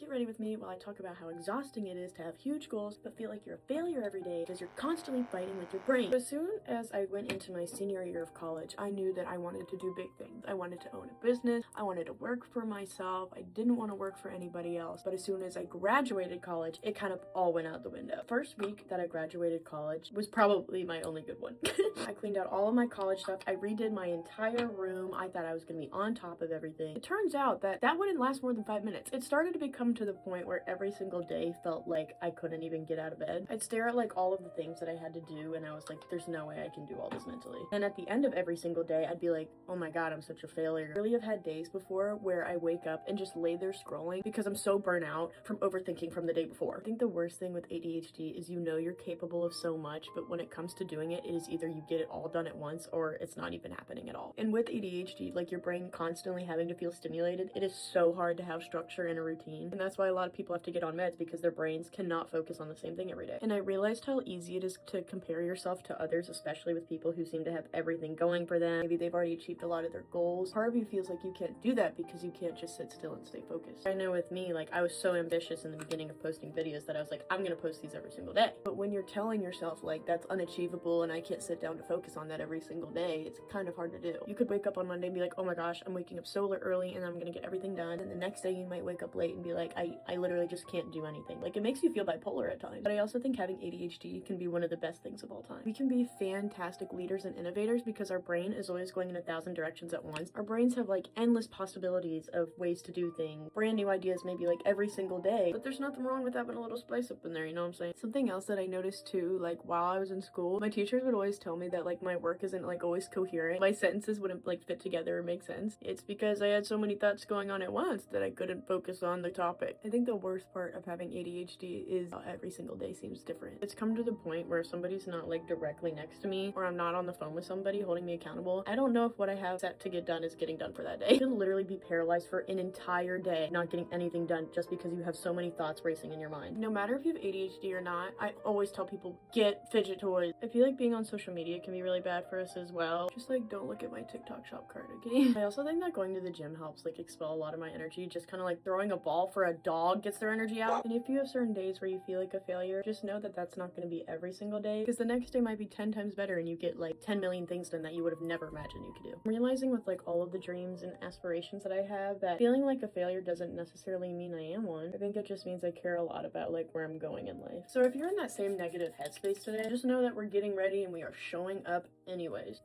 Get ready with me while I talk about how exhausting it is to have huge goals but feel like you're a failure every day because you're constantly fighting with your brain. As soon as I went into my senior year of college, I knew that I wanted to do big things. I wanted to own a business. I wanted to work for myself. I didn't want to work for anybody else. But as soon as I graduated college, it kind of all went out the window. First week that I graduated college was probably my only good one. I cleaned out all of my college stuff. I redid my entire room. I thought I was going to be on top of everything. It turns out that wouldn't last more than 5 minutes. It started to become to the point where every single day felt like I couldn't even get out of bed. I'd stare at like all of the things that I had to do and I was like, there's no way I can do all this mentally. And at the end of every single day, I'd be like, oh my god, I'm such a failure. I really have had days before where I wake up and just lay there scrolling because I'm so burnt out from overthinking from the day before. I think the worst thing with ADHD is you're capable of so much, but when it comes to doing it, it is either you get it all done at once or it's not even happening at all. And with ADHD, like your brain constantly having to feel stimulated, it is so hard to have structure and a routine. And that's why a lot of people have to get on meds because their brains cannot focus on the same thing every day. And I realized how easy it is to compare yourself to others, especially with people who seem to have everything going for them. Maybe they've already achieved a lot of their goals. Part of you feels like you can't do that because you can't just sit still and stay focused. I know with me, like I was so ambitious in the beginning of posting videos that I was like, I'm gonna post these every single day. But when you're telling yourself like that's unachievable and I can't sit down to focus on that every single day, it's kind of hard to do. You could wake up on Monday and be like, oh my gosh, I'm waking up so early and I'm gonna get everything done. And the next day you might wake up late and be like, I literally just can't do anything. Like it makes you feel bipolar at times. But I also think having ADHD can be one of the best things of all time. We can be fantastic leaders and innovators because our brain is always going in 1,000 directions at once. Our brains have like endless possibilities of ways to do things, brand new ideas maybe like every single day. But there's nothing wrong with having a little spice up in there, you know what I'm saying? Something else that I noticed too, like while I was in school, my teachers would always tell me that like my work isn't like always coherent. My sentences wouldn't like fit together or make sense. It's because I had so many thoughts going on at once that I couldn't focus on the topic. I think the worst part of having ADHD is how every single day seems different. It's come to the point where if somebody's not like directly next to me or I'm not on the phone with somebody holding me accountable, I don't know if what I have set to get done is getting done for that day. You can literally be paralyzed for an entire day not getting anything done just because you have so many thoughts racing in your mind. No matter if you have ADHD or not, I always tell people get fidget toys. I feel like being on social media can be really bad for us as well. Just like don't look at my TikTok shop card, okay? I also think that going to the gym helps like expel a lot of my energy. Just kind of like throwing a ball for a dog gets their energy out. And if you have certain days where you feel like a failure, just know that that's not going to be every single day because the next day might be 10 times better and you get like 10 million things done that you would have never imagined you could do. I'm realizing with like all of the dreams and aspirations that I have that feeling like a failure doesn't necessarily mean I am one. I think it just means I care a lot about like where I'm going in life. So if you're in that same negative headspace today, just know that we're getting ready and we are showing up anyways.